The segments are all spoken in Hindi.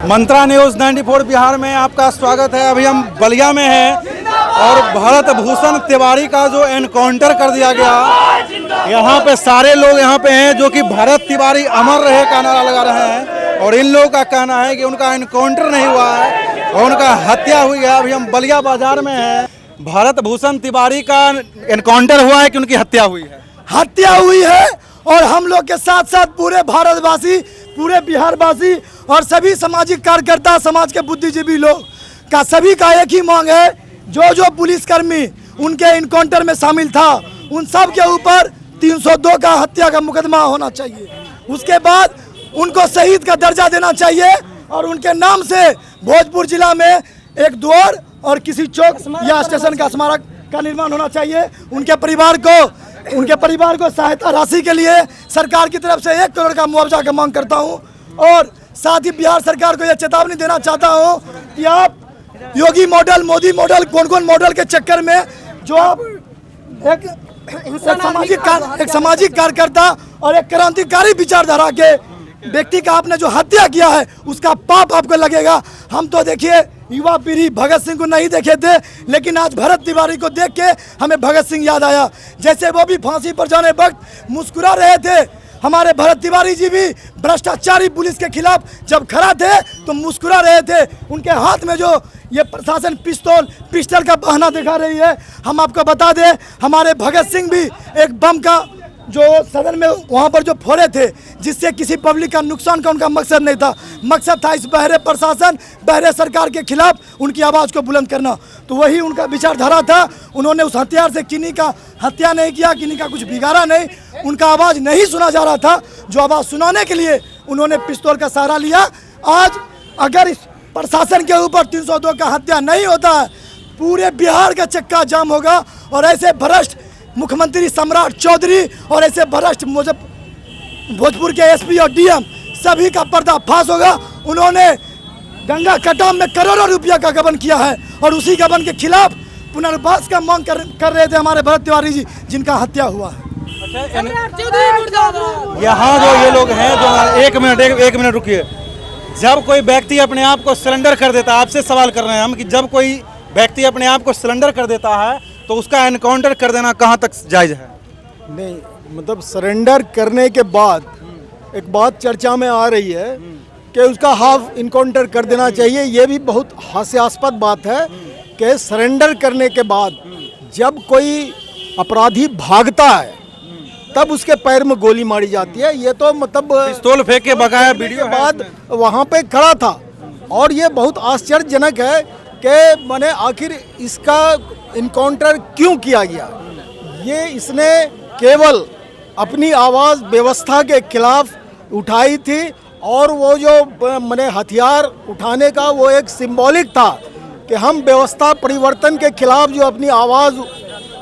मंत्रा न्यूज़ 94 बिहार में आपका स्वागत है। अभी हम बलिया में हैं और भरत भूषण तिवारी का जो एनकाउंटर कर दिया गया, यहाँ पे सारे लोग यहाँ पे हैं जो कि भरत तिवारी अमर रहे का नारा लगा रहे हैं और इन लोगों का कहना है कि उनका एनकाउंटर नहीं हुआ है और उनका हत्या हुई है। अभी हम बलिया बाजार में हैं। भरत भूषण तिवारी का एनकाउंटर हुआ है कि उनकी हत्या हुई है? हत्या हुई है और हम लोग के साथ साथ पूरे भारतवासी, पूरे बिहारवासी और सभी सामाजिक कार्यकर्ता, समाज के बुद्धिजीवी लोग का सभी का एक ही मांग है, जो पुलिसकर्मी उनके एनकाउंटर में शामिल था उन सब के ऊपर 302 का हत्या का मुकदमा होना चाहिए। उसके बाद उनको शहीद का दर्जा देना चाहिए और उनके नाम से भोजपुर जिला में एक द्वार और किसी चौक या स्टेशन का स्मारक का निर्माण होना चाहिए। उनके परिवार को सहायता राशि के लिए सरकार की तरफ से 1 करोड़ का मुआवजा का मांग करता हूं और साथ ही बिहार सरकार को यह चेतावनी देना चाहता हूं कि आप योगी मॉडल, मोदी मॉडल, कौन मॉडल के चक्कर में जो आप एक सामाजिक कार्यकर्ता और एक क्रांतिकारी विचारधारा के व्यक्ति का आपने जो हत्या किया है उसका पाप आपको लगेगा। हम तो देखिए युवा पीढ़ी भगत सिंह को नहीं देखे थे, लेकिन आज भरत तिवारी को देख के हमें भगत सिंह याद आया। जैसे वो भी फांसी पर जाने वक्त मुस्कुरा रहे थे, हमारे भरत तिवारी जी भी भ्रष्टाचारी पुलिस के खिलाफ जब खड़ा थे तो मुस्कुरा रहे थे। उनके हाथ में जो ये प्रशासन पिस्टल का बहाना दिखा रही है। हम आपको बता दें, हमारे भगत सिंह भी एक बम का जो सदन में वहाँ पर जो फोड़े थे, जिससे किसी पब्लिक का नुकसान का उनका मकसद नहीं था। मकसद था इस बहरे प्रशासन, बहरे सरकार के खिलाफ उनकी आवाज़ को बुलंद करना। तो वही उनका विचारधारा था। उन्होंने उस हथियार से किन्हीं का हत्या नहीं किया, किन्हीं का कुछ बिगाड़ा नहीं। उनका आवाज़ नहीं सुना जा रहा था, जो आवाज़ सुनाने के लिए उन्होंने पिस्तौल का सहारा लिया। आज अगर इस प्रशासन के ऊपर 302 का हत्या नहीं होता है, पूरे बिहार का चक्का जाम होगा और ऐसे भ्रष्ट मुख्यमंत्री सम्राट चौधरी और ऐसे भ्रष्ट भोजपुर के एसपी और डीएम सभी का पर्दाफाश होगा। उन्होंने गंगा कटाव में करोड़ों रुपया का गबन किया है और उसी गबन के खिलाफ पुनर्वास का मांग कर रहे थे हमारे भरत तिवारी जी, जिनका हत्या हुआ है। यहाँ जो ये लोग हैं, जो एक मिनट रुकिए। जब कोई व्यक्ति अपने आप को सरेंडर कर देता है, आपसे सवाल कर रहे हैं हम कि जब कोई व्यक्ति अपने आप को सरेंडर कर देता है तो उसका एनकाउंटर कर देना कहाँ तक जायज़ है? नहीं, मतलब सरेंडर करने के बाद एक बात चर्चा में आ रही है कि उसका हाफ इनकाउंटर कर देना चाहिए। ये भी बहुत हास्यास्पद बात है कि सरेंडर करने के बाद जब कोई अपराधी भागता है तब उसके पैर में गोली मारी जाती है। ये तो मतलब पिस्तौल फेंक के भगाया वीडियो के बाद वहाँ पे खड़ा था और ये बहुत आश्चर्यजनक है कि मैंने आखिर इसका इनकाउंटर क्यों किया गया। ये इसने केवल अपनी आवाज़ व्यवस्था के खिलाफ उठाई थी और वो जो मैंने हथियार उठाने का वो एक सिंबॉलिक था कि हम व्यवस्था परिवर्तन के खिलाफ जो अपनी आवाज़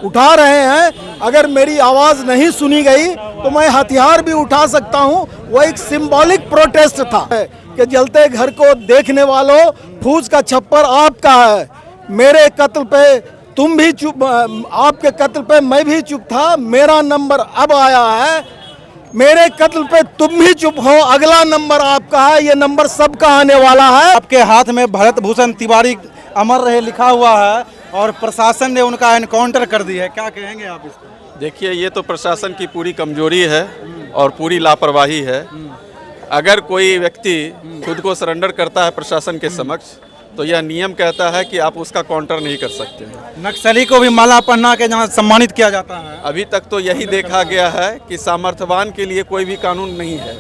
उठा रहे हैं, अगर मेरी आवाज़ नहीं सुनी गई तो मैं हथियार भी उठा सकता हूं। वो एक सिंबॉलिक प्रोटेस्ट था कि जलते घर को देखने वालों, फूस का छप्पर आपका है, मेरे कत्ल पे तुम भी चुप, आपके कत्ल पे मैं भी चुप था, मेरा नंबर अब आया है, मेरे कत्ल पे तुम भी चुप हो, अगला नंबर आपका है, ये नंबर सबका आने वाला है। आपके हाथ में भरत भूषण तिवारी अमर रहे लिखा हुआ है और प्रशासन ने उनका एनकाउंटर कर दिया है, क्या कहेंगे आप इस पर? देखिए, ये तो प्रशासन की पूरी कमजोरी है और पूरी लापरवाही है। अगर कोई व्यक्ति खुद को सरेंडर करता है प्रशासन के समक्ष तो यह नियम कहता है कि आप उसका काउंटर नहीं कर सकते हैं। नक्सली को भी माला पहना के जहाँ सम्मानित किया जाता है। अभी तक तो यही देखा गया है कि सामर्थ्यवान के लिए कोई भी कानून नहीं है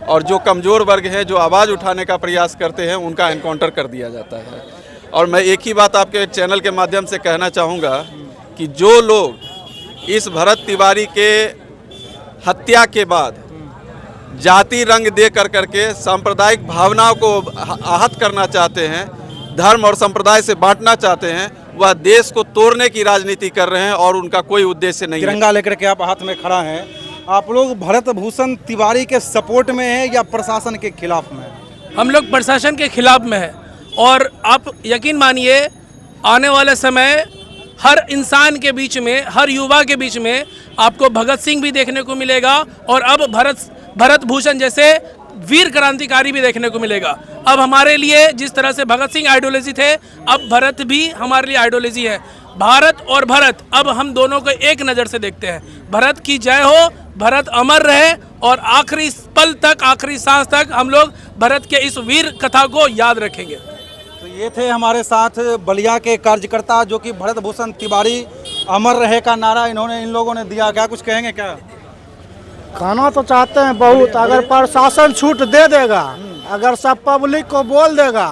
और जो कमज़ोर वर्ग हैं, जो आवाज़ उठाने का प्रयास करते हैं, उनका एनकाउंटर कर दिया जाता है। और मैं एक ही बात आपके चैनल के माध्यम से कहना चाहूँगा कि जो लोग इस भरत तिवारी के हत्या के बाद जाति रंग दे करके सांप्रदायिक भावनाओं को आहत करना चाहते हैं, धर्म और संप्रदाय से बांटना चाहते हैं, वह देश को तोड़ने की राजनीति कर रहे हैं और उनका कोई उद्देश्य नहीं है। तिरंगा लेकर के आप हाथ में खड़ा हैं, आप लोग भरत भूषण तिवारी के सपोर्ट में हैं या प्रशासन के खिलाफ में? हम लोग प्रशासन के खिलाफ में हैं और आप यकीन मानिए आने वाले समय हर इंसान के बीच में, हर युवा के बीच में आपको भगत सिंह भी देखने को मिलेगा और अब भरत भूषण जैसे वीर क्रांतिकारी भी देखने को मिलेगा। अब हमारे लिए जिस तरह से भगत सिंह आइडियोलॉजी थे, अब भरत भी हमारे लिए आइडियोलॉजी है। भारत और भरत अब हम दोनों को एक नज़र से देखते हैं। भरत की जय हो, भरत अमर रहे और आखिरी पल तक, आखिरी सांस तक हम लोग भरत के इस वीर कथा को याद रखेंगे। तो ये थे हमारे साथ बलिया के कार्यकर्ता जो कि भरत भूषण तिवारी अमर रहे का नारा इन लोगों ने दिया। क्या कुछ कहेंगे क्या? कहना तो चाहते हैं बहुत, अगर प्रशासन छूट दे देगा, अगर सब पब्लिक को बोल देगा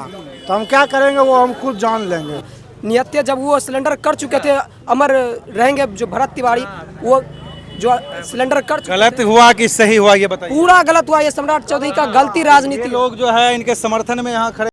तो हम क्या करेंगे वो हम खुद जान लेंगे। नियत्य जब वो सिलेंडर कर चुके थे, अमर रहेंगे जो भरत तिवारी, वो जो सिलेंडर कर चुके गलत हुआ कि सही हुआ ये बताइए। पूरा गलत हुआ। ये सम्राट चौधरी का गलती राजनीति। लोग जो है इनके समर्थन में यहाँ खड़े